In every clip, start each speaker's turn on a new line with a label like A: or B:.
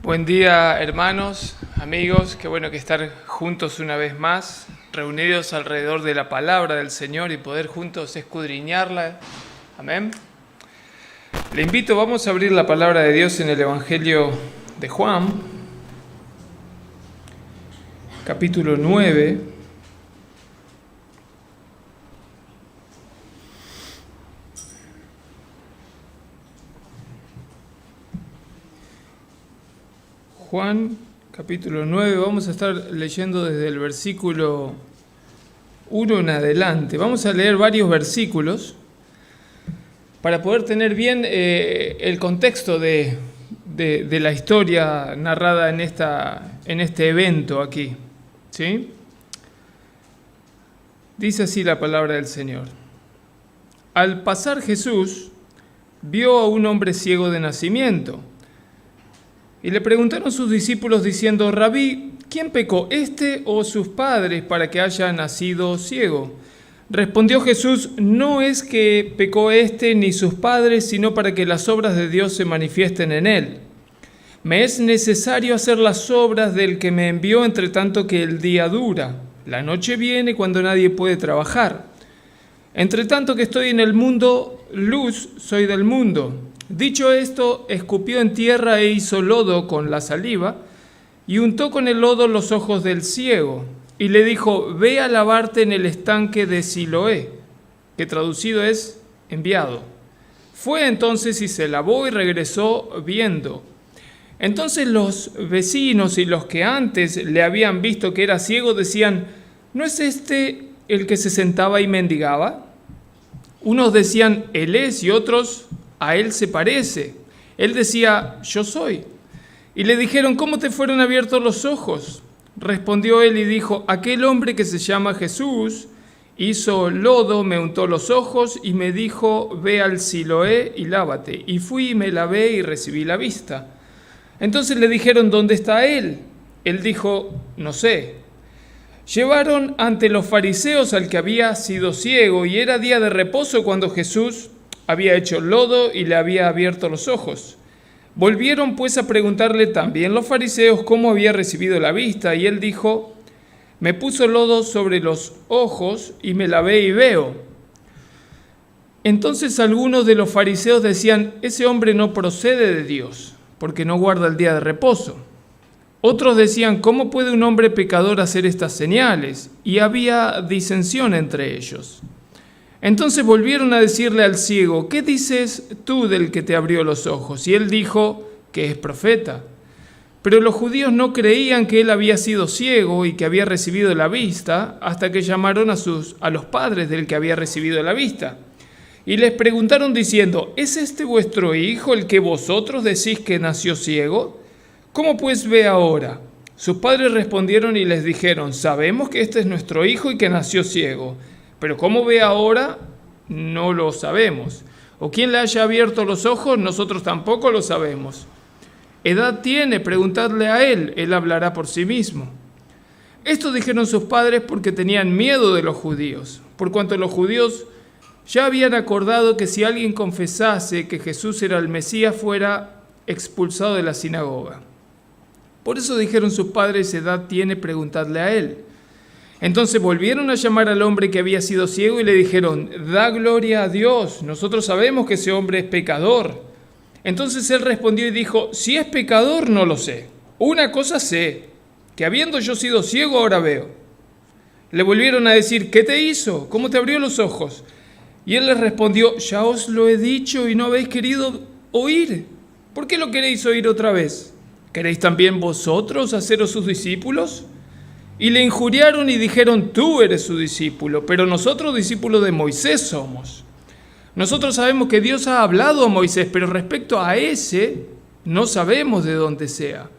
A: Buen día, hermanos, amigos, qué bueno que estar juntos una vez más, reunidos alrededor de la palabra del Señor y poder juntos escudriñarla. Amén. Le invito, vamos a abrir la palabra de Dios en el Evangelio de Juan, capítulo 9. Juan, capítulo 9, vamos a estar leyendo desde el versículo 1 en adelante. Vamos a leer varios versículos para poder tener bien el contexto de la historia narrada en este evento aquí, ¿sí? Dice así la palabra del Señor. Al pasar Jesús, vio a un hombre ciego de nacimiento. Y le preguntaron sus discípulos diciendo: Rabí, ¿quién pecó, este o sus padres, para que haya nacido ciego? Respondió Jesús: no es que pecó este ni sus padres, sino para que las obras de Dios se manifiesten en él. Me es necesario hacer las obras del que me envió, entre tanto que el día dura. La noche viene cuando nadie puede trabajar. Entre tanto que estoy en el mundo, luz soy del mundo. Dicho esto, escupió en tierra e hizo lodo con la saliva, y untó con el lodo los ojos del ciego, y le dijo: ve a lavarte en el estanque de Siloé, que traducido es enviado. Fue entonces y se lavó y regresó viendo. Entonces los vecinos y los que antes le habían visto que era ciego decían: ¿no es este el que se sentaba y mendigaba? Unos decían: él es, y otros: a él se parece. Él decía: yo soy. Y le dijeron: ¿cómo te fueron abiertos los ojos? Respondió él y dijo: aquel hombre que se llama Jesús hizo lodo, me untó los ojos y me dijo: ve al Siloé y lávate. Y fui y me lavé y recibí la vista. Entonces le dijeron: ¿dónde está él? Él dijo: no sé. Llevaron ante los fariseos al que había sido ciego, y era día de reposo cuando Jesús había hecho lodo y le había abierto los ojos. Volvieron pues a preguntarle también los fariseos cómo había recibido la vista, y él dijo: me puso lodo sobre los ojos y me lavé y veo. Entonces algunos de los fariseos decían: ese hombre no procede de Dios, porque no guarda el día de reposo. Otros decían: ¿cómo puede un hombre pecador hacer estas señales? Y había disensión entre ellos. Entonces volvieron a decirle al ciego: ¿qué dices tú del que te abrió los ojos? Y él dijo que es profeta. Pero los judíos no creían que él había sido ciego y que había recibido la vista, hasta que llamaron a los padres del que había recibido la vista. Y les preguntaron diciendo: ¿es este vuestro hijo el que vosotros decís que nació ciego? ¿Cómo pues ve ahora? Sus padres respondieron y les dijeron: sabemos que este es nuestro hijo y que nació ciego. Pero cómo ve ahora, no lo sabemos. O quién le haya abierto los ojos, nosotros tampoco lo sabemos. ¿Edad tiene? Preguntadle a él, él hablará por sí mismo. Esto dijeron sus padres porque tenían miedo de los judíos, por cuanto los judíos ya habían acordado que si alguien confesase que Jesús era el Mesías, fuera expulsado de la sinagoga. Por eso dijeron sus padres: ¿edad tiene? Preguntadle a él. Entonces volvieron a llamar al hombre que había sido ciego y le dijeron: da gloria a Dios, nosotros sabemos que ese hombre es pecador. Entonces él respondió y dijo: si es pecador no lo sé. Una cosa sé, que habiendo yo sido ciego ahora veo. Le volvieron a decir: ¿qué te hizo? ¿Cómo te abrió los ojos? Y él les respondió: ya os lo he dicho y no habéis querido oír. ¿Por qué lo queréis oír otra vez? ¿Queréis también vosotros haceros sus discípulos? Y le injuriaron y dijeron: tú eres su discípulo, pero nosotros discípulos de Moisés somos. Nosotros sabemos que Dios ha hablado a Moisés, pero respecto a ese no sabemos de dónde sea.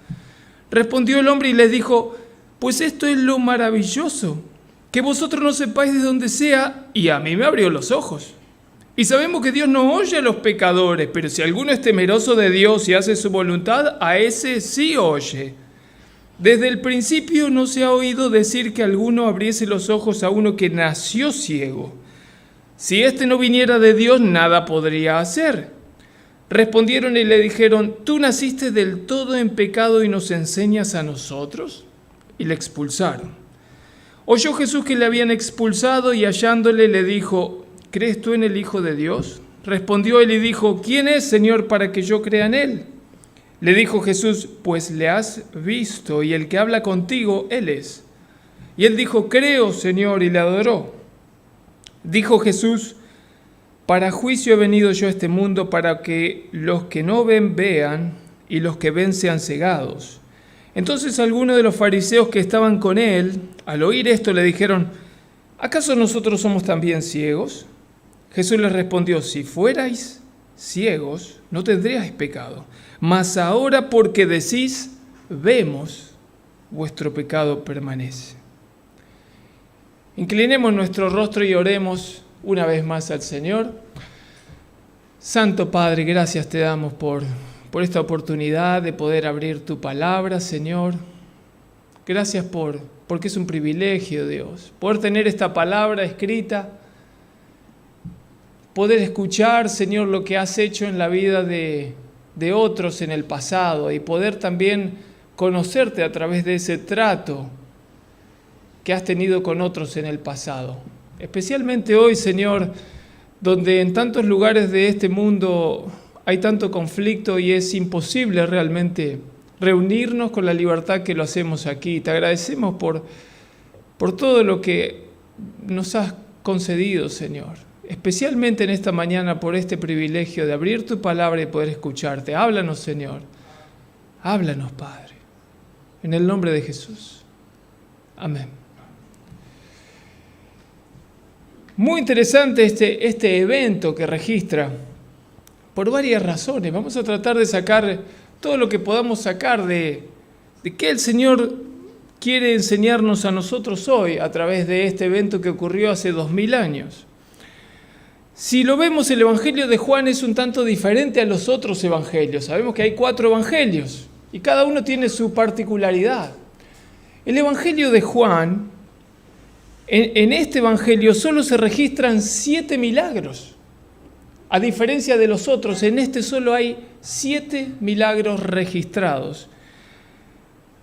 A: Respondió el hombre y les dijo: pues esto es lo maravilloso, que vosotros no sepáis de dónde sea, y a mí me abrió los ojos. Y sabemos que Dios no oye a los pecadores, pero si alguno es temeroso de Dios y hace su voluntad, a ese sí oye. Desde el principio no se ha oído decir que alguno abriese los ojos a uno que nació ciego. Si éste no viniera de Dios, nada podría hacer. Respondieron y le dijeron: ¿tú naciste del todo en pecado y nos enseñas a nosotros? Y le expulsaron. Oyó Jesús que le habían expulsado y hallándole le dijo: ¿crees tú en el Hijo de Dios? Respondió él y dijo: ¿quién es, Señor, para que yo crea en él? Le dijo Jesús: pues le has visto, y el que habla contigo, él es. Y él dijo: creo, Señor, y le adoró. Dijo Jesús: para juicio he venido yo a este mundo, para que los que no ven vean, y los que ven sean cegados. Entonces algunos de los fariseos que estaban con él, al oír esto, le dijeron: ¿acaso nosotros somos también ciegos? Jesús les respondió: si fuerais ciegos, no tendríais pecado. Mas ahora, porque decís, vemos, vuestro pecado permanece. Inclinemos nuestro rostro y oremos una vez más al Señor. Santo Padre, gracias te damos por esta oportunidad de poder abrir tu palabra, Señor. Gracias porque es un privilegio, Dios, poder tener esta palabra escrita, poder escuchar, Señor, lo que has hecho en la vida de otros en el pasado y poder también conocerte a través de ese trato que has tenido con otros en el pasado. Especialmente hoy, Señor, donde en tantos lugares de este mundo hay tanto conflicto y es imposible realmente reunirnos con la libertad que lo hacemos aquí. Te agradecemos por todo lo que nos has concedido, Señor. Especialmente en esta mañana por este privilegio de abrir tu palabra y poder escucharte. Háblanos, Señor. Háblanos, Padre. En el nombre de Jesús. Amén. Muy interesante este evento que registra por varias razones. Vamos a tratar de sacar todo lo que podamos sacar de qué el Señor quiere enseñarnos a nosotros hoy a través de este evento que ocurrió hace 2000 años. Si lo vemos, el Evangelio de Juan es un tanto diferente a los otros evangelios. Sabemos que hay 4 evangelios y cada uno tiene su particularidad. El Evangelio de Juan, en este evangelio solo se registran 7 milagros. A diferencia de los otros, en este solo hay 7 milagros registrados.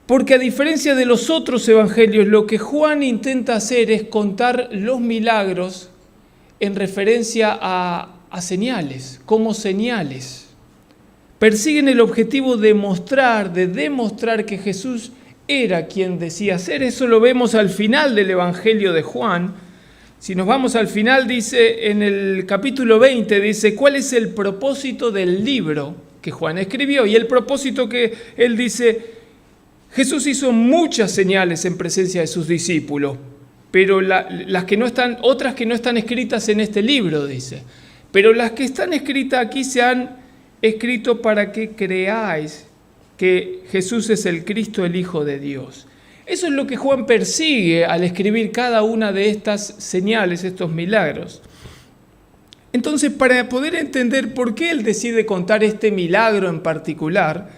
A: Porque a diferencia de los otros evangelios, lo que Juan intenta hacer es contar los milagros en referencia a señales, como señales. Persiguen el objetivo de demostrar que Jesús era quien decía ser. Eso lo vemos al final del Evangelio de Juan. Si nos vamos al final, dice en el capítulo 20, dice cuál es el propósito del libro que Juan escribió. Y el propósito que él dice: Jesús hizo muchas señales en presencia de sus discípulos, pero otras que no están escritas en este libro, dice. Pero las que están escritas aquí se han escrito para que creáis que Jesús es el Cristo, el Hijo de Dios. Eso es lo que Juan persigue al escribir cada una de estas señales, estos milagros. Entonces, para poder entender por qué él decide contar este milagro en particular,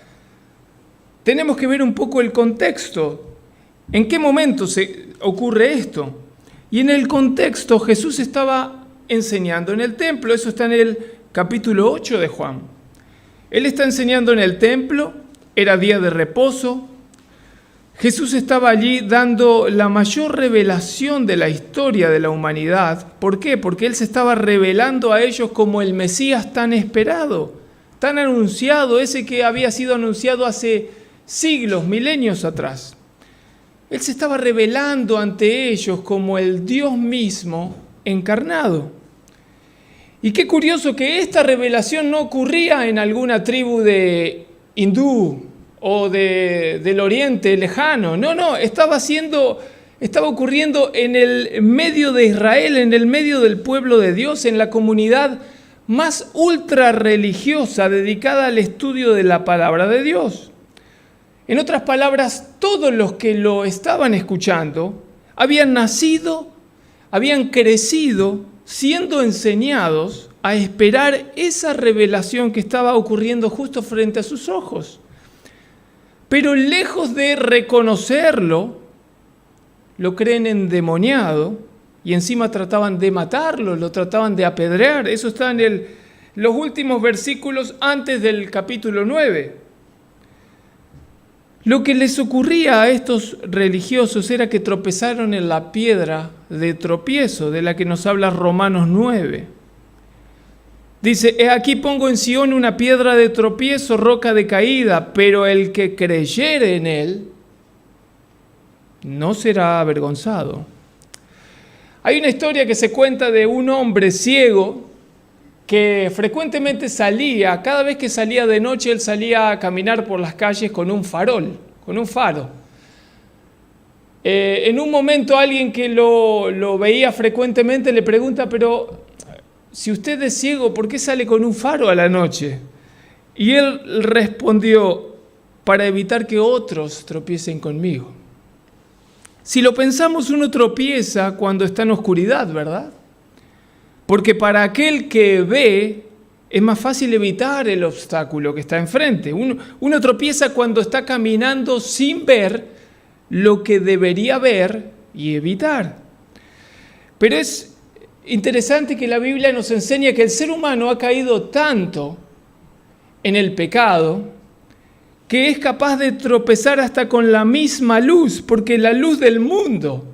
A: tenemos que ver un poco el contexto. ¿En qué momento ocurre esto? Y en el contexto, Jesús estaba enseñando en el templo. Eso está en el capítulo 8 de Juan. Él está enseñando en el templo. Era día de reposo. Jesús estaba allí dando la mayor revelación de la historia de la humanidad. ¿Por qué? Porque Él se estaba revelando a ellos como el Mesías tan esperado, tan anunciado, ese que había sido anunciado hace siglos, milenios atrás. Él se estaba revelando ante ellos como el Dios mismo encarnado. Y qué curioso que esta revelación no ocurría en alguna tribu de hindú o del oriente lejano. No, estaba ocurriendo en el medio de Israel, en el medio del pueblo de Dios, en la comunidad más ultra religiosa dedicada al estudio de la palabra de Dios. En otras palabras, todos los que lo estaban escuchando habían nacido, habían crecido siendo enseñados a esperar esa revelación que estaba ocurriendo justo frente a sus ojos. Pero lejos de reconocerlo, lo creen endemoniado y encima trataban de matarlo, lo trataban de apedrear. Eso está en los últimos versículos antes del capítulo 9. Lo que les ocurría a estos religiosos era que tropezaron en la piedra de tropiezo, de la que nos habla Romanos 9. Dice, he aquí pongo en Sión una piedra de tropiezo, roca de caída, pero el que creyere en él no será avergonzado. Hay una historia que se cuenta de un hombre ciego que frecuentemente salía, cada vez que salía de noche, él salía a caminar por las calles con un farol, con un faro. En un momento alguien que lo veía frecuentemente le pregunta, pero si usted es ciego, ¿por qué sale con un faro a la noche? Y él respondió, para evitar que otros tropiecen conmigo. Si lo pensamos, uno tropieza cuando está en oscuridad, ¿verdad? Porque para aquel que ve, es más fácil evitar el obstáculo que está enfrente. Uno tropieza cuando está caminando sin ver lo que debería ver y evitar. Pero es interesante que la Biblia nos enseña que el ser humano ha caído tanto en el pecado que es capaz de tropezar hasta con la misma luz, porque la luz del mundo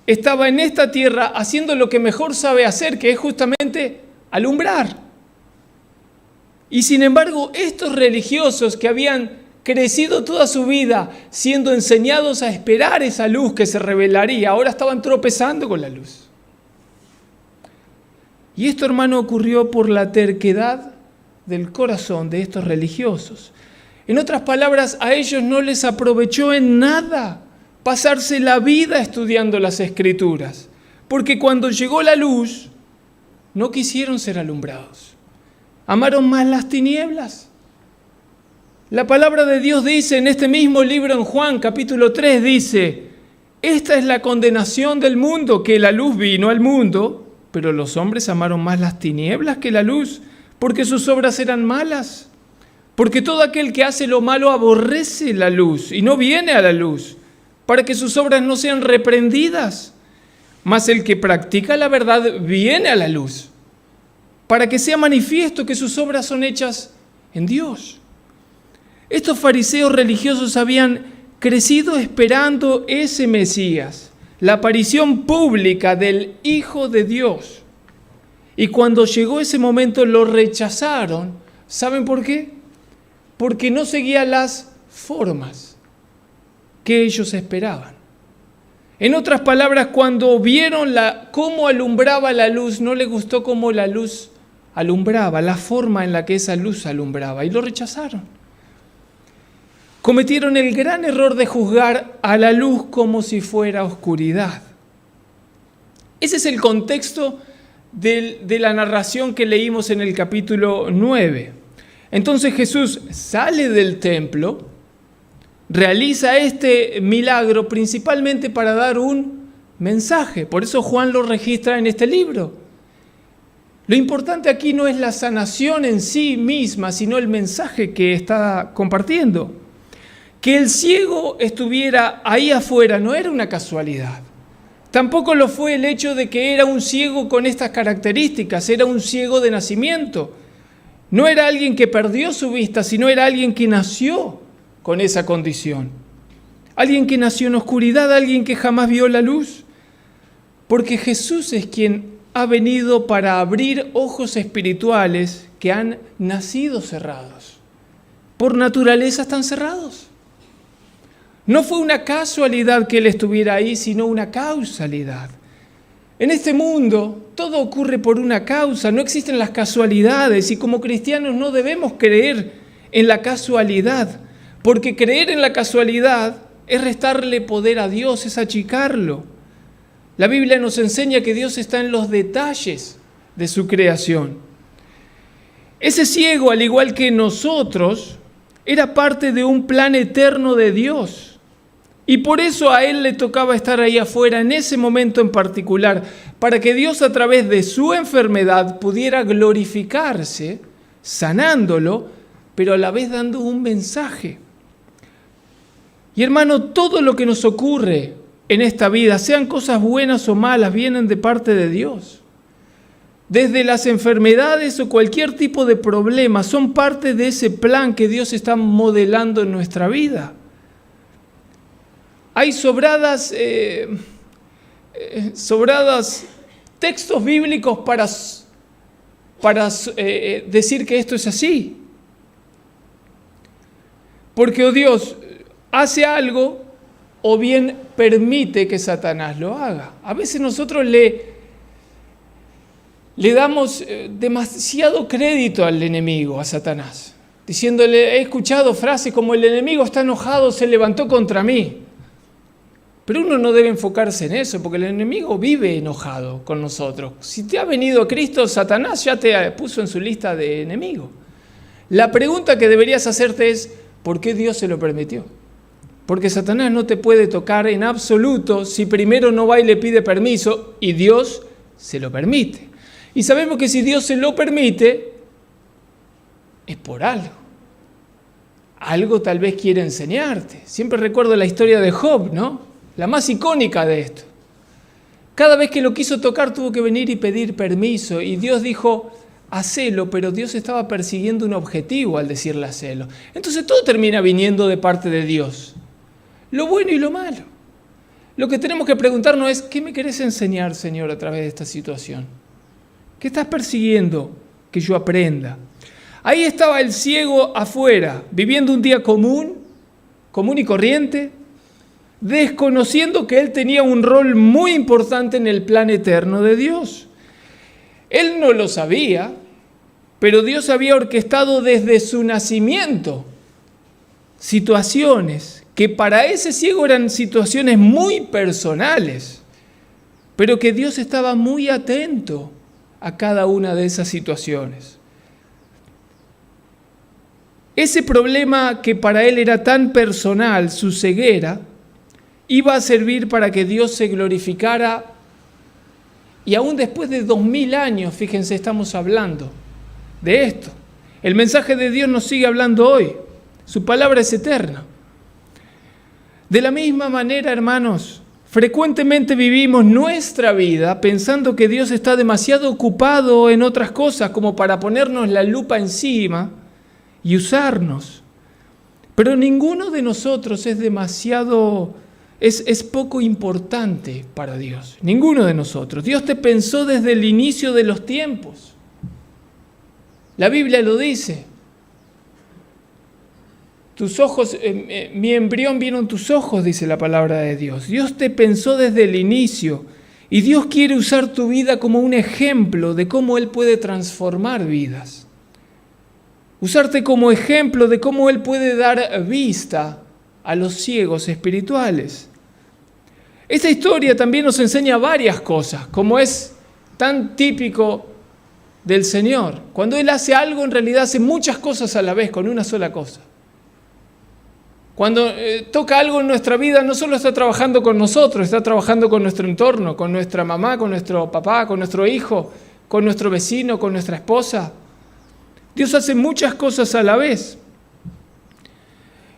A: estaba en esta tierra haciendo lo que mejor sabe hacer, que es justamente alumbrar. Y sin embargo, estos religiosos que habían crecido toda su vida siendo enseñados a esperar esa luz que se revelaría, ahora estaban tropezando con la luz. Y esto, hermano, ocurrió por la terquedad del corazón de estos religiosos. En otras palabras, a ellos no les aprovechó en nada pasarse la vida estudiando las Escrituras, porque cuando llegó la luz, no quisieron ser alumbrados. Amaron más las tinieblas. La palabra de Dios dice en este mismo libro, en Juan capítulo 3, dice, esta es la condenación del mundo, que la luz vino al mundo, pero los hombres amaron más las tinieblas que la luz, porque sus obras eran malas. Porque todo aquel que hace lo malo aborrece la luz y no viene a la luz, para que sus obras no sean reprendidas. Mas el que practica la verdad viene a la luz, para que sea manifiesto que sus obras son hechas en Dios. Estos fariseos religiosos habían crecido esperando ese Mesías, la aparición pública del Hijo de Dios. Y cuando llegó ese momento lo rechazaron. ¿Saben por qué? Porque no seguía las formas que ellos esperaban. En otras palabras, cuando vieron cómo alumbraba la luz, no les gustó cómo la luz alumbraba, la forma en la que esa luz alumbraba, y lo rechazaron. Cometieron el gran error de juzgar a la luz como si fuera oscuridad. Ese es el contexto de la narración que leímos en el capítulo 9. Entonces Jesús sale del templo, realiza este milagro principalmente para dar un mensaje. Por eso Juan lo registra en este libro. Lo importante aquí no es la sanación en sí misma, sino el mensaje que está compartiendo. Que el ciego estuviera ahí afuera no era una casualidad. Tampoco lo fue el hecho de que era un ciego con estas características, era un ciego de nacimiento. No era alguien que perdió su vista, sino era alguien que nació con esa condición. Alguien que nació en oscuridad, alguien que jamás vio la luz. Porque Jesús es quien ha venido para abrir ojos espirituales que han nacido cerrados. Por naturaleza están cerrados. No fue una casualidad que Él estuviera ahí, sino una causalidad. En este mundo todo ocurre por una causa, no existen las casualidades y como cristianos no debemos creer en la casualidad, porque creer en la casualidad es restarle poder a Dios, es achicarlo. La Biblia nos enseña que Dios está en los detalles de su creación. Ese ciego, al igual que nosotros, era parte de un plan eterno de Dios. Y por eso a él le tocaba estar ahí afuera en ese momento en particular, para que Dios a través de su enfermedad pudiera glorificarse, sanándolo, pero a la vez dando un mensaje. Y hermano, todo lo que nos ocurre en esta vida, sean cosas buenas o malas, vienen de parte de Dios. desde las enfermedades o cualquier tipo de problema, son parte de ese plan que Dios está modelando en nuestra vida. Hay sobradas textos bíblicos para decir que esto es así. Porque o Dios hace algo o bien permite que Satanás lo haga. A veces nosotros le damos demasiado crédito al enemigo, a Satanás, diciéndole, he escuchado frases como el enemigo está enojado, se levantó contra mí. Pero uno no debe enfocarse en eso, porque el enemigo vive enojado con nosotros. Si te ha venido a Cristo, Satanás ya te puso en su lista de enemigos. La pregunta que deberías hacerte es, ¿por qué Dios se lo permitió? Porque Satanás no te puede tocar en absoluto si primero no va y le pide permiso y Dios se lo permite. Y sabemos que si Dios se lo permite, es por algo. Algo tal vez quiere enseñarte. Siempre recuerdo la historia de Job, ¿no? La más icónica de esto. Cada vez que lo quiso tocar tuvo que venir y pedir permiso. Y Dios dijo, hacelo, pero Dios estaba persiguiendo un objetivo al decirle hacelo. Entonces todo termina viniendo de parte de Dios. Lo bueno y lo malo. Lo que tenemos que preguntarnos es, ¿qué me querés enseñar, Señor, a través de esta situación? ¿Qué estás persiguiendo que yo aprenda? Ahí estaba el ciego afuera, viviendo un día común y corriente, desconociendo que él tenía un rol muy importante en el plan eterno de Dios. Él no lo sabía, pero Dios había orquestado desde su nacimiento situaciones que para ese ciego eran situaciones muy personales, pero que Dios estaba muy atento a cada una de esas situaciones. Ese problema que para él era tan personal, su ceguera, iba a servir para que Dios se glorificara y aún después de 2000 años, fíjense, estamos hablando de esto. El mensaje de Dios nos sigue hablando hoy. Su palabra es eterna. De la misma manera, hermanos, frecuentemente vivimos nuestra vida pensando que Dios está demasiado ocupado en otras cosas como para ponernos la lupa encima y usarnos. Pero ninguno de nosotros es poco importante para Dios. Ninguno de nosotros. Dios te pensó desde el inicio de los tiempos. La Biblia lo dice. Tus ojos, mi embrión vieron tus ojos, dice la palabra de Dios. Dios te pensó desde el inicio y Dios quiere usar tu vida como un ejemplo de cómo Él puede transformar vidas. Usarte como ejemplo de cómo Él puede dar vista a los ciegos espirituales. Esta historia también nos enseña varias cosas, como es tan típico del Señor. Cuando Él hace algo, en realidad hace muchas cosas a la vez, con una sola cosa. Cuando toca algo en nuestra vida, no solo está trabajando con nosotros, está trabajando con nuestro entorno, con nuestra mamá, con nuestro papá, con nuestro hijo, con nuestro vecino, con nuestra esposa. Dios hace muchas cosas a la vez.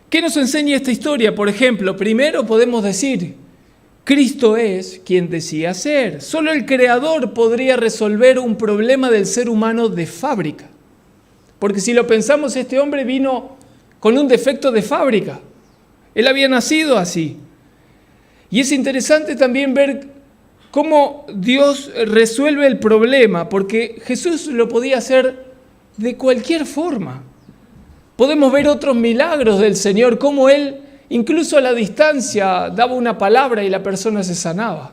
A: ¿Qué nos enseña esta historia? Por ejemplo, primero podemos decir, Cristo es quien decía ser. Solo el Creador podría resolver un problema del ser humano de fábrica. Porque si lo pensamos, este hombre vino con un defecto de fábrica. Él había nacido así. Y es interesante también ver cómo Dios resuelve el problema, porque Jesús lo podía hacer de cualquier forma. Podemos ver otros milagros del Señor, cómo Él, incluso a la distancia, daba una palabra y la persona se sanaba.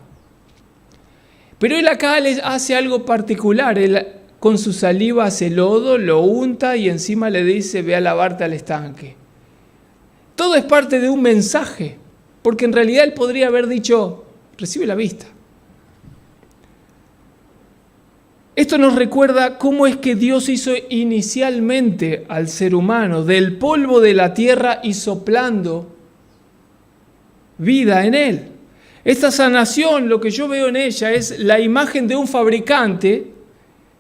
A: Pero Él acá le hace algo particular. Él con su saliva hace lodo, lo unta y encima le dice, ve a lavarte al estanque. Todo es parte de un mensaje, porque en realidad Él podría haber dicho, recibe la vista. Esto nos recuerda cómo es que Dios hizo inicialmente al ser humano del polvo de la tierra y soplando vida en él. Esta sanación, lo que yo veo en ella, es la imagen de un fabricante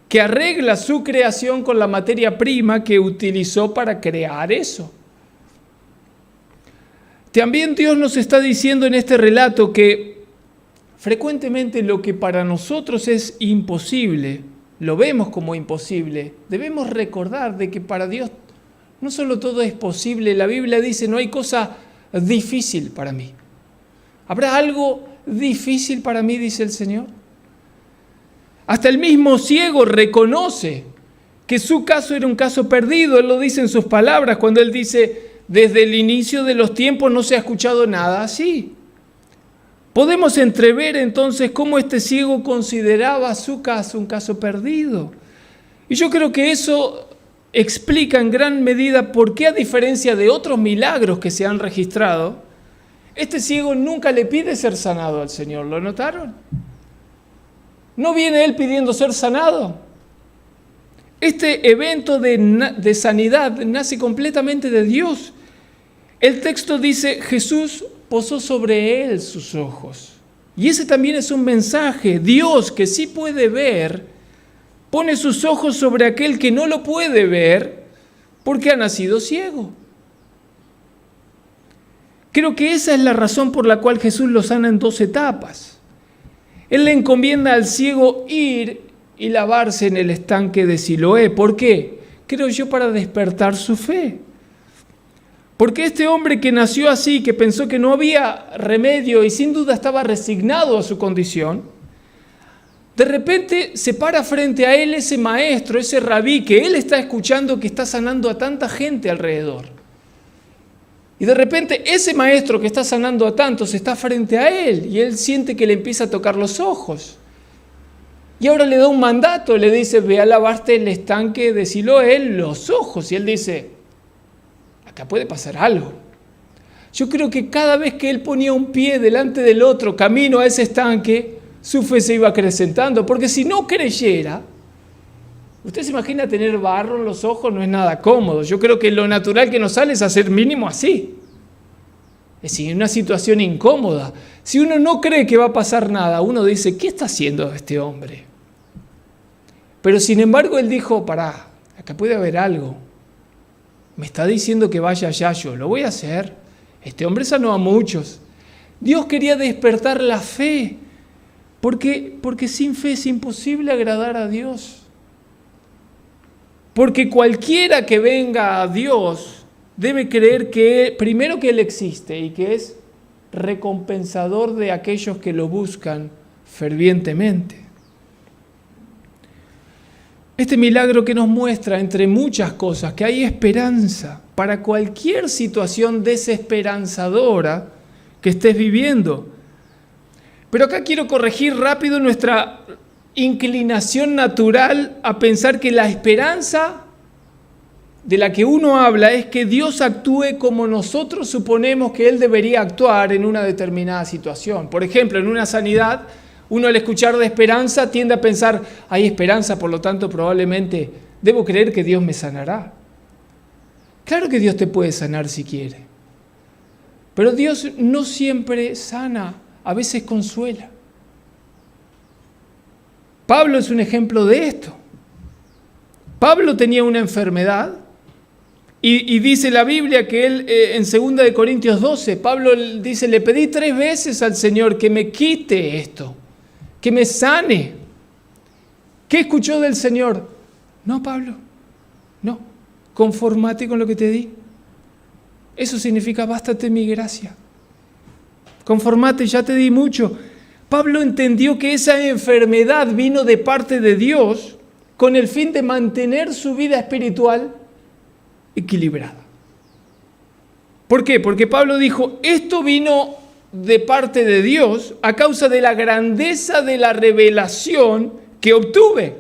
A: que arregla su creación con la materia prima que utilizó para crear eso. También Dios nos está diciendo en este relato que frecuentemente lo que para nosotros es imposible, lo vemos como imposible, debemos recordar de que para Dios no solo todo es posible. La Biblia dice, no hay cosa difícil para mí. ¿Habrá algo difícil para mí?, dice el Señor. Hasta el mismo ciego reconoce que su caso era un caso perdido. Él lo dice en sus palabras cuando él dice, desde el inicio de los tiempos no se ha escuchado nada así. Podemos entrever entonces cómo este ciego consideraba su caso un caso perdido. Y yo creo que eso explica en gran medida por qué, a diferencia de otros milagros que se han registrado, este ciego nunca le pide ser sanado al Señor. ¿Lo notaron? No viene él pidiendo ser sanado. Este evento de sanidad nace completamente de Dios. El texto dice, Jesús posó sobre él sus ojos. Y ese también es un mensaje. Dios, que sí puede ver, pone sus ojos sobre aquel que no lo puede ver porque ha nacido ciego. Creo que esa es la razón por la cual Jesús lo sana en 2 etapas. Él le encomienda al ciego ir y lavarse en el estanque de Siloé. ¿Por qué? Creo yo, para despertar su fe. Porque este hombre que nació así, que pensó que no había remedio y sin duda estaba resignado a su condición, de repente se para frente a él ese maestro, ese rabí, que él está escuchando que está sanando a tanta gente alrededor. Y de repente ese maestro que está sanando a tantos está frente a él y él siente que le empieza a tocar los ojos. Y ahora le da un mandato, le dice, ve a lavarte el estanque de Siloé los ojos. Y él dice, acá puede pasar algo. Yo creo que cada vez que él ponía un pie delante del otro, camino a ese estanque, su fe se iba acrecentando. Porque si no creyera, usted se imagina tener barro en los ojos, no es nada cómodo. Yo creo que lo natural que nos sale es hacer mínimo así. Es decir, una situación incómoda. Si uno no cree que va a pasar nada, uno dice, ¿qué está haciendo este hombre? Pero sin embargo él dijo, pará, acá puede haber algo. Me está diciendo que vaya allá, yo lo voy a hacer. Este hombre sanó a muchos. Dios quería despertar la fe, porque sin fe es imposible agradar a Dios. Porque cualquiera que venga a Dios debe creer que primero que Él existe y que es recompensador de aquellos que lo buscan fervientemente. Este milagro que nos muestra, entre muchas cosas, que hay esperanza para cualquier situación desesperanzadora que estés viviendo. Pero acá quiero corregir rápido nuestra inclinación natural a pensar que la esperanza de la que uno habla es que Dios actúe como nosotros suponemos que Él debería actuar en una determinada situación. Por ejemplo, en una sanidad, uno al escuchar de esperanza tiende a pensar, hay esperanza, por lo tanto probablemente debo creer que Dios me sanará. Claro que Dios te puede sanar si quiere, pero Dios no siempre sana, a veces consuela. Pablo es un ejemplo de esto. Pablo tenía una enfermedad y dice la Biblia que él, en 2 Corintios 12, Pablo dice, le pedí 3 veces al Señor que me quite esto, que me sane. ¿Qué escuchó del Señor? No, Pablo, no, conformate con lo que te di. Eso significa, bástate mi gracia. Conformate, ya te di mucho. Pablo entendió que esa enfermedad vino de parte de Dios con el fin de mantener su vida espiritual equilibrada. ¿Por qué? Porque Pablo dijo, esto vino de parte de Dios a causa de la grandeza de la revelación que obtuve.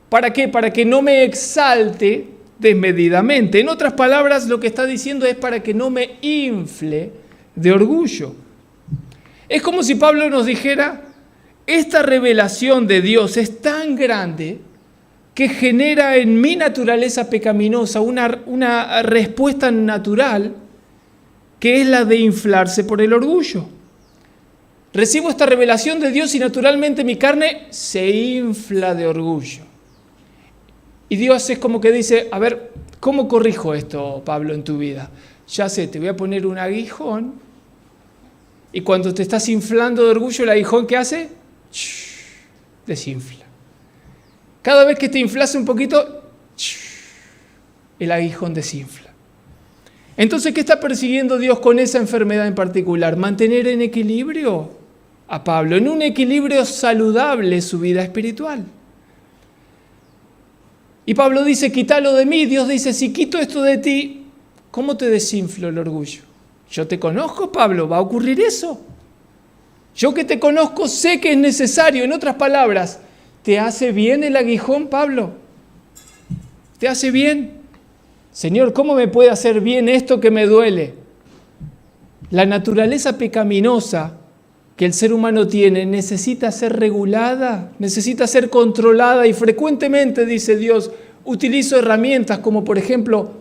A: ¿Para qué? Para que no me exalte desmedidamente. En otras palabras, lo que está diciendo es para que no me infle de orgullo. Es como si Pablo nos dijera, esta revelación de Dios es tan grande que genera en mi naturaleza pecaminosa una respuesta natural que es la de inflarse por el orgullo. Recibo esta revelación de Dios y naturalmente mi carne se infla de orgullo. Y Dios es como que dice, a ver, ¿cómo corrijo esto, Pablo, en tu vida? Ya sé, te voy a poner un aguijón. Y cuando te estás inflando de orgullo, el aguijón, ¿qué hace? Desinfla. Cada vez que te inflas un poquito, el aguijón desinfla. Entonces, ¿qué está persiguiendo Dios con esa enfermedad en particular? Mantener en equilibrio a Pablo, en un equilibrio saludable su vida espiritual. Y Pablo dice, quítalo de mí. Dios dice, si quito esto de ti, ¿cómo te desinflo el orgullo? Yo te conozco, Pablo, ¿va a ocurrir eso? Yo que te conozco sé que es necesario. En otras palabras, ¿te hace bien el aguijón, Pablo? ¿Te hace bien? Señor, ¿cómo me puede hacer bien esto que me duele? La naturaleza pecaminosa que el ser humano tiene necesita ser regulada, necesita ser controlada y frecuentemente, dice Dios, utilizo herramientas como por ejemplo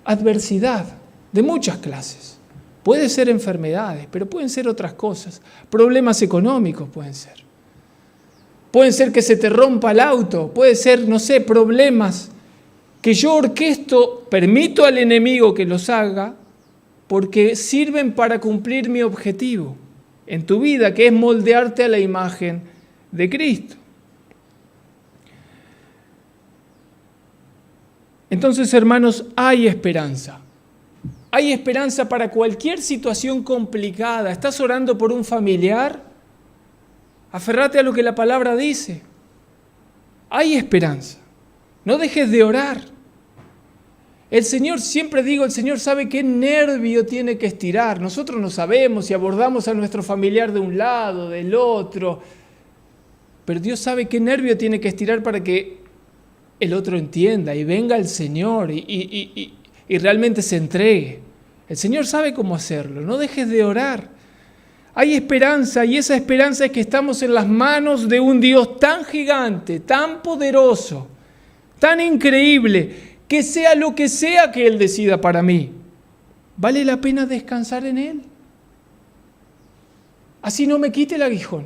A: adversidad de muchas clases. Puede ser enfermedades, pero pueden ser otras cosas. Problemas económicos pueden ser. Pueden ser que se te rompa el auto, puede ser, no sé, problemas que yo orquesto, permito al enemigo que los haga porque sirven para cumplir mi objetivo en tu vida, que es moldearte a la imagen de Cristo. Entonces, hermanos, hay esperanza. Hay esperanza para cualquier situación complicada. ¿Estás orando por un familiar? Aférrate a lo que la palabra dice. Hay esperanza. No dejes de orar. El Señor, siempre digo, el Señor sabe qué nervio tiene que estirar. Nosotros no sabemos si abordamos a nuestro familiar de un lado, del otro. Pero Dios sabe qué nervio tiene que estirar para que el otro entienda y venga el Señor y realmente se entregue. El Señor sabe cómo hacerlo. No dejes de orar. Hay esperanza y esa esperanza es que estamos en las manos de un Dios tan gigante, tan poderoso, tan increíble, que sea lo que sea que Él decida para mí, vale la pena descansar en Él. Así no me quite el aguijón.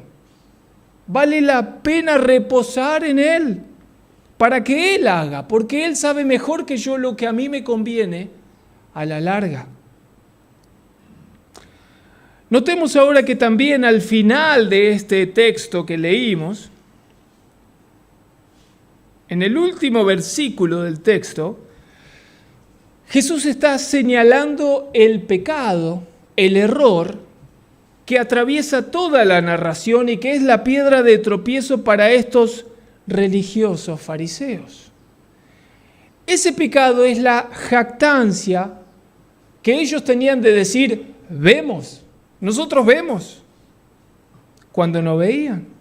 A: Vale la pena reposar en Él para que Él haga, porque Él sabe mejor que yo lo que a mí me conviene a la larga. Notemos ahora que también al final de este texto que leímos, en el último versículo del texto, Jesús está señalando el pecado, el error, que atraviesa toda la narración y que es la piedra de tropiezo para estos religiosos fariseos. Ese pecado es la jactancia que ellos tenían de decir, vemos, nosotros vemos, cuando no veían.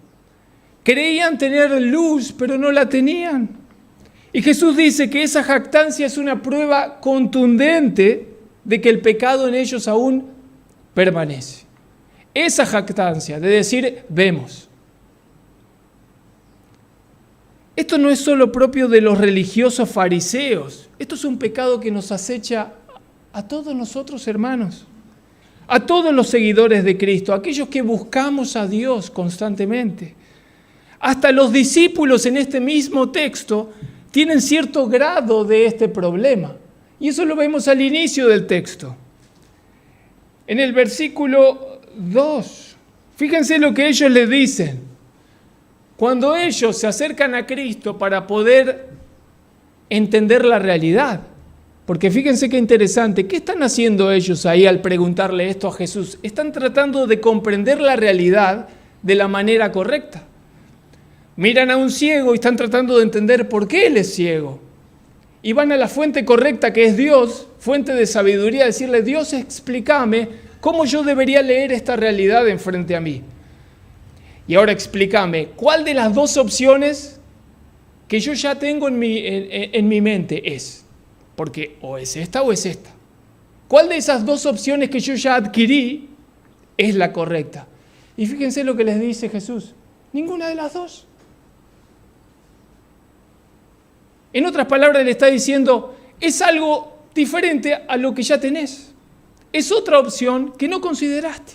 A: Creían tener luz, pero no la tenían. Y Jesús dice que esa jactancia es una prueba contundente de que el pecado en ellos aún permanece. Esa jactancia de decir, vemos. Esto no es solo propio de los religiosos fariseos. Esto es un pecado que nos acecha a todos nosotros, hermanos. A todos los seguidores de Cristo, aquellos que buscamos a Dios constantemente. Hasta los discípulos en este mismo texto tienen cierto grado de este problema. Y eso lo vemos al inicio del texto. En el versículo 2, fíjense lo que ellos le dicen. Cuando ellos se acercan a Cristo para poder entender la realidad. Porque fíjense qué interesante, ¿qué están haciendo ellos ahí al preguntarle esto a Jesús? Están tratando de comprender la realidad de la manera correcta. Miran a un ciego y están tratando de entender por qué él es ciego. Y van a la fuente correcta que es Dios, fuente de sabiduría, a decirle, Dios, explícame cómo yo debería leer esta realidad enfrente a mí. Y ahora explícame, ¿cuál de las dos opciones que yo ya tengo en mi mente es? Porque o es esta o es esta. ¿Cuál de esas dos opciones que yo ya adquirí es la correcta? Y fíjense lo que les dice Jesús. Ninguna de las dos. En otras palabras, le está diciendo, es algo diferente a lo que ya tenés. Es otra opción que no consideraste.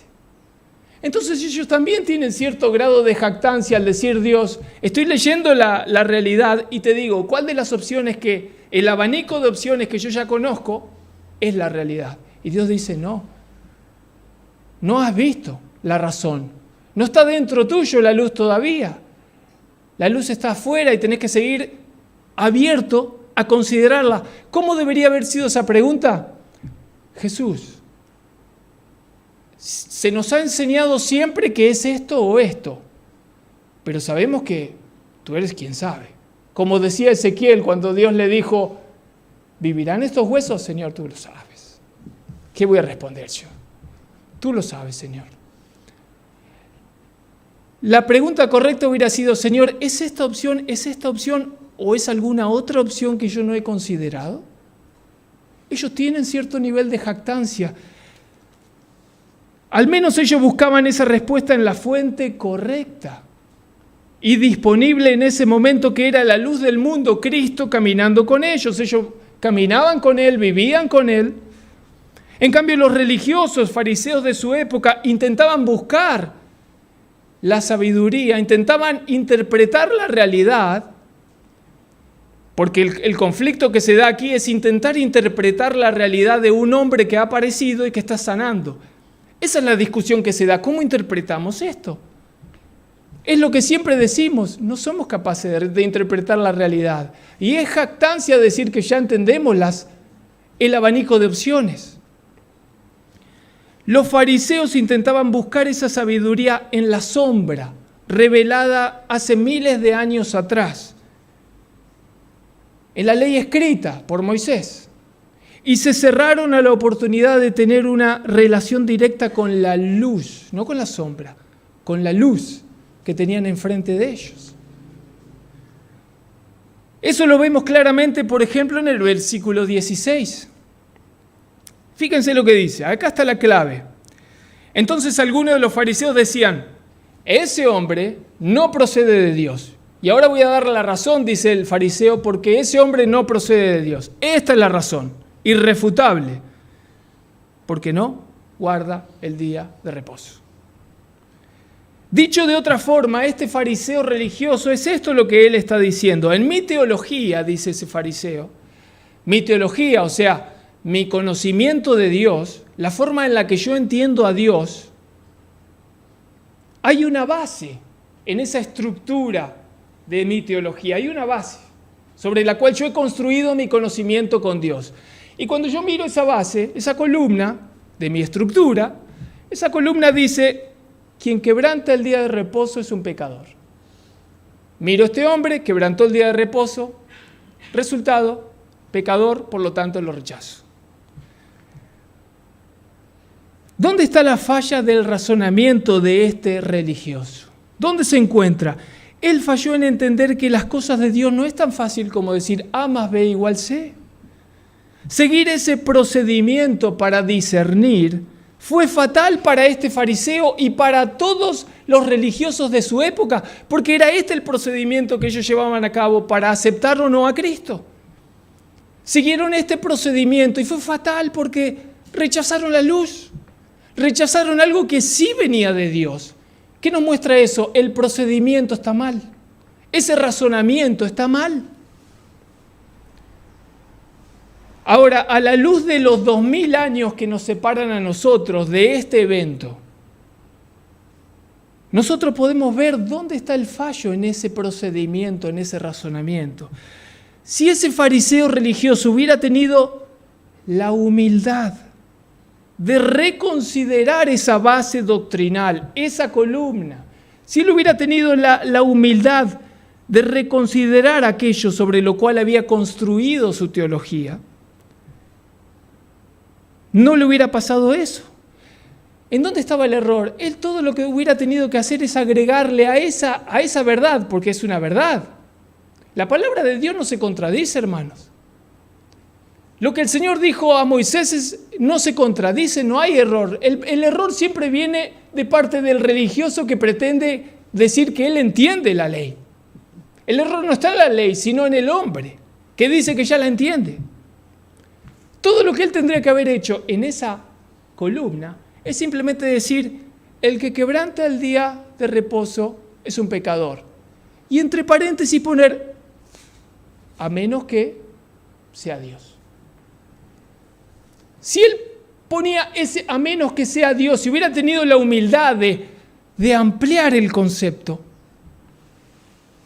A: Entonces ellos también tienen cierto grado de jactancia al decir, Dios, estoy leyendo la realidad y te digo, ¿cuál de las opciones el abanico de opciones que yo ya conozco es la realidad? Y Dios dice, no has visto la razón. No está dentro tuyo la luz todavía. La luz está afuera y tenés que seguir abierto a considerarla. ¿Cómo debería haber sido esa pregunta? Jesús, se nos ha enseñado siempre que es esto o esto, pero sabemos que tú eres quien sabe. Como decía Ezequiel cuando Dios le dijo, ¿vivirán estos huesos? Señor, tú lo sabes. ¿Qué voy a responder yo? Tú lo sabes, Señor. La pregunta correcta hubiera sido, Señor, ¿es esta opción o es alguna otra opción que yo no he considerado? Ellos tienen cierto nivel de jactancia. Al menos ellos buscaban esa respuesta en la fuente correcta y disponible en ese momento, que era la luz del mundo, Cristo caminando con ellos. Ellos caminaban con Él, vivían con Él. En cambio, los religiosos, fariseos de su época, intentaban buscar la sabiduría, intentaban interpretar la realidad, porque el conflicto que se da aquí es intentar interpretar la realidad de un hombre que ha aparecido y que está sanando. Esa es la discusión que se da. ¿Cómo interpretamos esto? Es lo que siempre decimos, no somos capaces de interpretar la realidad. Y es jactancia decir que ya entendemos el abanico de opciones. Los fariseos intentaban buscar esa sabiduría en la sombra, revelada hace miles de años atrás, en la ley escrita por Moisés. Y se cerraron a la oportunidad de tener una relación directa con la luz, no con la sombra, con la luz que tenían enfrente de ellos. Eso lo vemos claramente, por ejemplo, en el versículo 16. Fíjense lo que dice, acá está la clave. Entonces algunos de los fariseos decían, ese hombre no procede de Dios. Y ahora voy a dar la razón, dice el fariseo, porque ese hombre no procede de Dios. Esta es la razón. Irrefutable, porque no guarda el día de reposo. Dicho de otra forma, este fariseo religioso, es esto lo que él está diciendo. En mi teología, dice ese fariseo, mi teología, o sea, mi conocimiento de Dios, la forma en la que yo entiendo a Dios, hay una base en esa estructura de mi teología, hay una base sobre la cual yo he construido mi conocimiento con Dios. Y cuando yo miro esa base, esa columna de mi estructura, esa columna dice, quien quebranta el día de reposo es un pecador. Miro a este hombre, quebrantó el día de reposo, resultado, pecador, por lo tanto lo rechazo. ¿Dónde está la falla del razonamiento de este religioso? ¿Dónde se encuentra? Él falló en entender que las cosas de Dios no es tan fácil como decir A más B igual C. Seguir ese procedimiento para discernir fue fatal para este fariseo y para todos los religiosos de su época, porque era este el procedimiento que ellos llevaban a cabo para aceptar o no a Cristo. Siguieron este procedimiento y fue fatal porque rechazaron la luz, rechazaron algo que sí venía de Dios. ¿Qué nos muestra eso? El procedimiento está mal, ese razonamiento está mal. Ahora, a la luz de los 2000 años que nos separan a nosotros de este evento, nosotros podemos ver dónde está el fallo en ese procedimiento, en ese razonamiento. Si ese fariseo religioso hubiera tenido la humildad de reconsiderar esa base doctrinal, esa columna, si él hubiera tenido la humildad de reconsiderar aquello sobre lo cual había construido su teología, no le hubiera pasado eso. ¿En dónde estaba el error? Él todo lo que hubiera tenido que hacer es agregarle a esa verdad, porque es una verdad. La palabra de Dios no se contradice, hermanos. Lo que el Señor dijo a Moisés no se contradice, no hay error. El error siempre viene de parte del religioso que pretende decir que él entiende la ley. El error no está en la ley, sino en el hombre, que dice que ya la entiende. Todo lo que él tendría que haber hecho en esa columna es simplemente decir, el que quebranta el día de reposo es un pecador. Y entre paréntesis poner, a menos que sea Dios. Si él ponía ese a menos que sea Dios, si hubiera tenido la humildad de ampliar el concepto,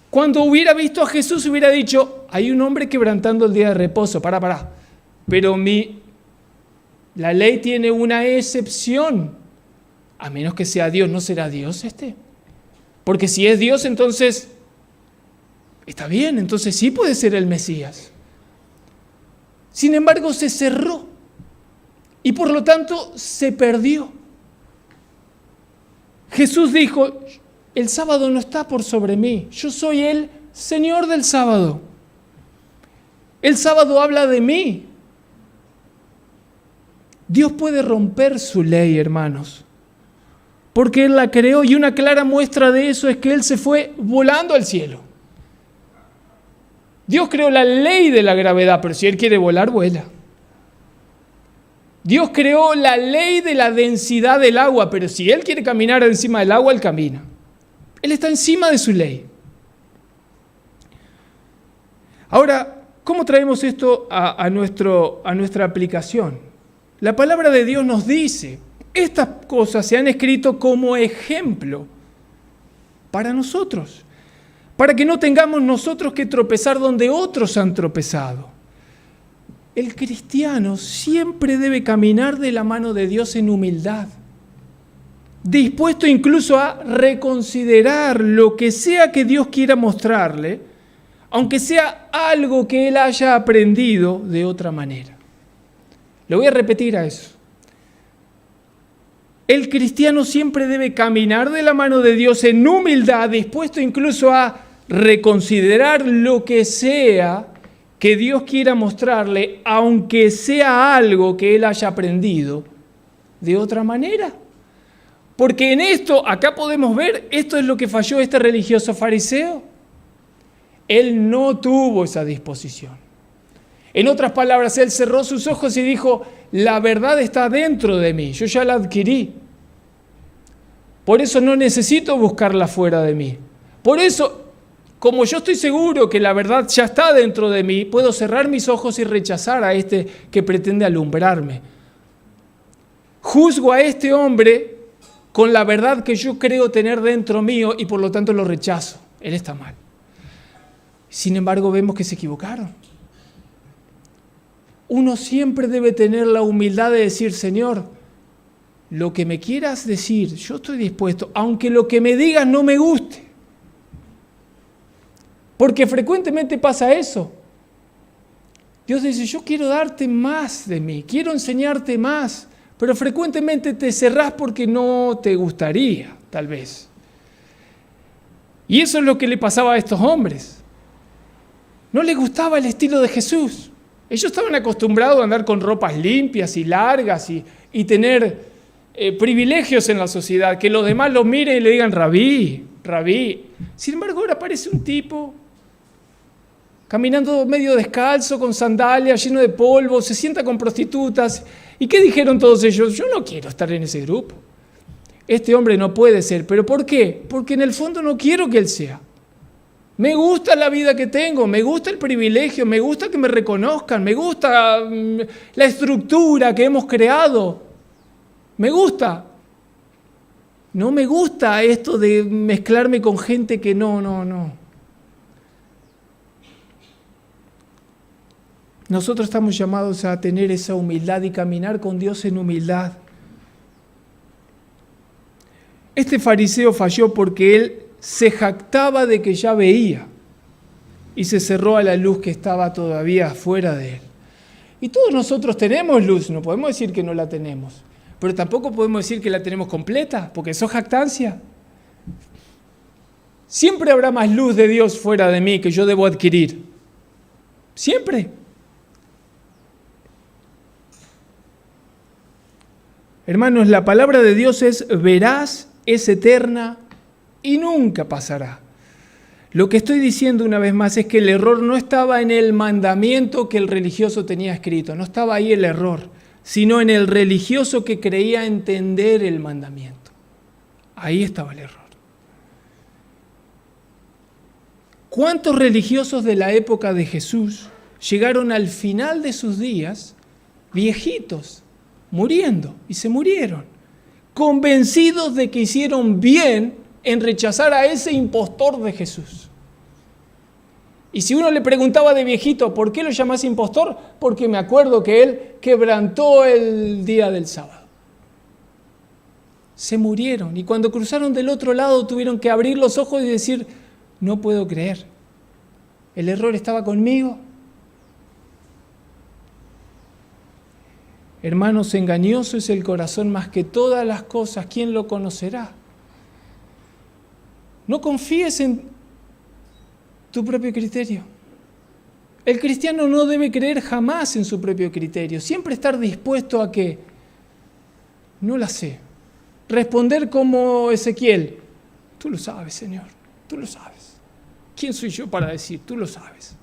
A: Cuando hubiera visto a Jesús hubiera dicho, hay un hombre quebrantando el día de reposo, pará. Pero la ley tiene una excepción. A menos que sea Dios, ¿no será Dios este? Porque si es Dios, entonces está bien, entonces sí puede ser el Mesías. Sin embargo, se cerró y por lo tanto se perdió. Jesús dijo, el sábado no está por sobre mí, yo soy el Señor del sábado. El sábado habla de mí. Dios puede romper su ley, hermanos, porque Él la creó y una clara muestra de eso es que Él se fue volando al cielo. Dios creó la ley de la gravedad, pero si Él quiere volar, vuela. Dios creó la ley de la densidad del agua, pero si Él quiere caminar encima del agua, Él camina. Él está encima de su ley. Ahora, ¿cómo traemos esto a nuestra aplicación? La palabra de Dios nos dice, estas cosas se han escrito como ejemplo para nosotros, para que no tengamos nosotros que tropezar donde otros han tropezado. El cristiano siempre debe caminar de la mano de Dios en humildad, dispuesto incluso a reconsiderar lo que sea que Dios quiera mostrarle, aunque sea algo que él haya aprendido de otra manera. Le voy a repetir a eso. El cristiano siempre debe caminar de la mano de Dios en humildad, dispuesto incluso a reconsiderar lo que sea que Dios quiera mostrarle, aunque sea algo que él haya aprendido de otra manera. Porque en esto, acá podemos ver, esto es lo que falló este religioso fariseo. Él no tuvo esa disposición. En otras palabras, él cerró sus ojos y dijo, la verdad está dentro de mí, yo ya la adquirí. Por eso no necesito buscarla fuera de mí. Por eso, como yo estoy seguro que la verdad ya está dentro de mí, puedo cerrar mis ojos y rechazar a este que pretende alumbrarme. Juzgo a este hombre con la verdad que yo creo tener dentro mío y por lo tanto lo rechazo. Él está mal. Sin embargo, vemos que se equivocaron. Uno siempre debe tener la humildad de decir, Señor, lo que me quieras decir, yo estoy dispuesto, aunque lo que me digas no me guste. Porque frecuentemente pasa eso. Dios dice, yo quiero darte más de mí, quiero enseñarte más, pero frecuentemente te cerrás porque no te gustaría, tal vez. Y eso es lo que le pasaba a estos hombres. No les gustaba el estilo de Jesús. Ellos estaban acostumbrados a andar con ropas limpias y largas y tener privilegios en la sociedad, que los demás los miren y le digan, rabí. Sin embargo, ahora aparece un tipo caminando medio descalzo, con sandalias, lleno de polvo, se sienta con prostitutas. ¿Y qué dijeron todos ellos? Yo no quiero estar en ese grupo. Este hombre no puede ser. ¿Pero por qué? Porque en el fondo no quiero que él sea. Me gusta la vida que tengo, me gusta el privilegio, me gusta que me reconozcan, me gusta la estructura que hemos creado. Me gusta. No me gusta esto de mezclarme con gente que no. Nosotros estamos llamados a tener esa humildad y caminar con Dios en humildad. Este fariseo falló porque él se jactaba de que ya veía y se cerró a la luz que estaba todavía fuera de él. Y todos nosotros tenemos luz, no podemos decir que no la tenemos, pero tampoco podemos decir que la tenemos completa, porque eso es jactancia. Siempre habrá más luz de Dios fuera de mí que yo debo adquirir. Siempre. Hermanos, la palabra de Dios es veraz, es eterna y nunca pasará. Lo que estoy diciendo una vez más es que el error no estaba en el mandamiento que el religioso tenía escrito, no estaba ahí el error, sino en el religioso que creía entender el mandamiento. Ahí estaba el error. ¿Cuántos religiosos de la época de Jesús llegaron al final de sus días viejitos, muriendo, y se murieron, convencidos de que hicieron bien en rechazar a ese impostor de Jesús?
B: Y si uno le preguntaba de viejito, ¿por qué lo llamás impostor? Porque me acuerdo que él quebrantó el día del sábado. Se murieron y cuando cruzaron del otro lado tuvieron que abrir los ojos y decir, no puedo creer, el error estaba conmigo. Hermanos, engañoso es el corazón más que todas las cosas, ¿quién lo conocerá? No confíes en tu propio criterio. El cristiano no debe creer jamás en su propio criterio, siempre estar dispuesto a que, no la sé, responder como Ezequiel, tú lo sabes, Señor, tú lo sabes. ¿Quién soy yo para decir? Tú lo sabes.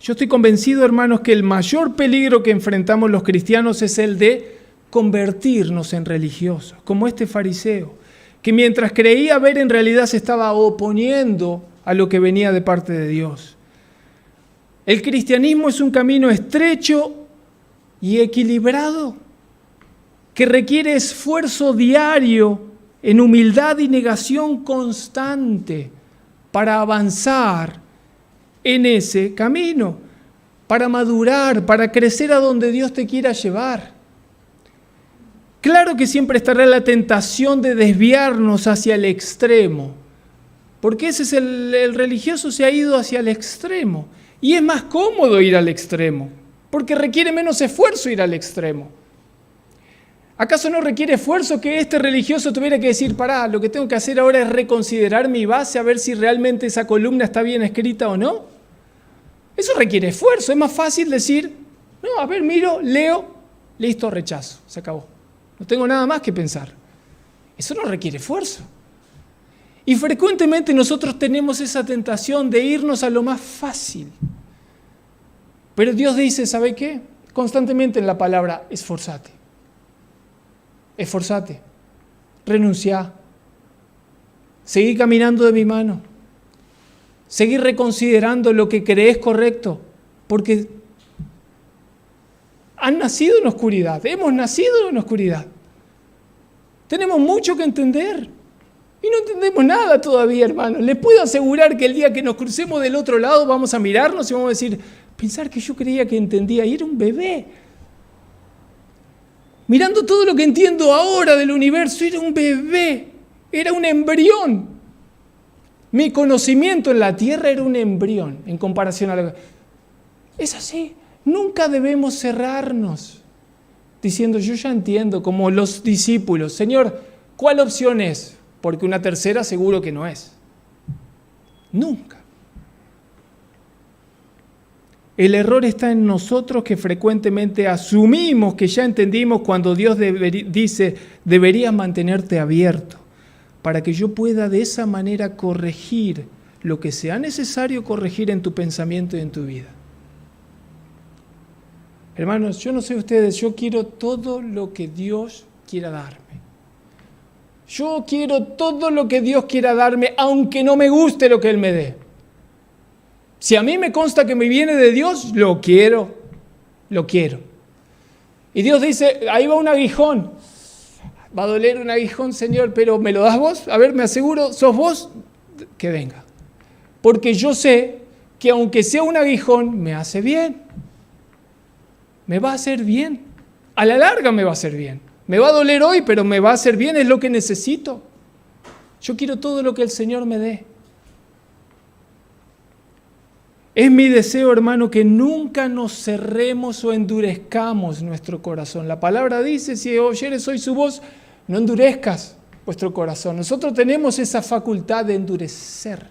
B: Yo estoy convencido, hermanos, que el mayor peligro que enfrentamos los cristianos es el de convertirnos en religiosos, como este fariseo, que mientras creía ver en realidad se estaba oponiendo a lo que venía de parte de Dios. El cristianismo es un camino estrecho y equilibrado que requiere esfuerzo diario en humildad y negación constante para avanzar en ese camino, para madurar, para crecer a donde Dios te quiera llevar. Claro que siempre estará la tentación de desviarnos hacia el extremo, porque ese es el religioso se ha ido hacia el extremo, y es más cómodo ir al extremo, porque requiere menos esfuerzo ir al extremo. ¿Acaso no requiere esfuerzo que este religioso tuviera que decir, pará, lo que tengo que hacer ahora es reconsiderar mi base, a ver si realmente esa columna está bien escrita o no? Eso requiere esfuerzo, es más fácil decir, no, a ver, miro, leo, listo, rechazo, se acabó. No tengo nada más que pensar. Eso no requiere esfuerzo. Y frecuentemente nosotros tenemos esa tentación de irnos a lo más fácil. Pero Dios dice, ¿sabe qué? Constantemente en la palabra, esforzate. Esforzate. Renunciá. Seguí caminando de mi mano. Seguí reconsiderando lo que crees correcto. Porque han nacido en oscuridad. Hemos nacido en oscuridad. Tenemos mucho que entender. Y no entendemos nada todavía, hermanos. Les puedo asegurar que el día que nos crucemos del otro lado vamos a mirarnos y vamos a decir, pensar que yo creía que entendía y era un bebé. Mirando todo lo que entiendo ahora del universo, era un bebé, era un embrión. Mi conocimiento en la tierra era un embrión en comparación a lo que... Es así, nunca debemos cerrarnos diciendo, yo ya entiendo, como los discípulos, Señor, ¿cuál opción es? Porque una tercera seguro que no es. Nunca. El error está en nosotros que frecuentemente asumimos que ya entendimos cuando Dios dice, deberías mantenerte abierto para que yo pueda de esa manera corregir lo que sea necesario corregir en tu pensamiento y en tu vida. Hermanos, yo no sé ustedes, yo quiero todo lo que Dios quiera darme. Yo quiero todo lo que Dios quiera darme, aunque no me guste lo que Él me dé. Si a mí me consta que me viene de Dios, lo quiero, lo quiero. Y Dios dice, ahí va un aguijón. Va a doler un aguijón, Señor, pero ¿me lo das vos? A ver, me aseguro, ¿sos vos? Que venga. Porque yo sé que aunque sea un aguijón, me hace bien. Me va a hacer bien. A la larga me va a hacer bien. Me va a doler hoy, pero me va a hacer bien, es lo que necesito. Yo quiero todo lo que el Señor me dé. Es mi deseo, hermano, que nunca nos cerremos o endurezcamos nuestro corazón. La palabra dice, si oyeres hoy su voz, no endurezcas vuestro corazón. Nosotros tenemos esa facultad de endurecer,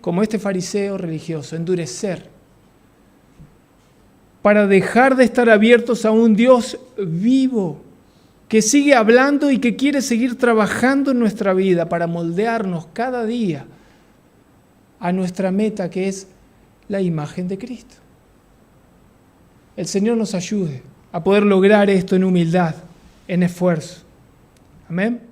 B: como este fariseo religioso, endurecer, para dejar de estar abiertos a un Dios vivo, que sigue hablando y que quiere seguir trabajando en nuestra vida para moldearnos cada día a nuestra meta, que es la imagen de Cristo. El Señor nos ayude a poder lograr esto en humildad, en esfuerzo. Amén.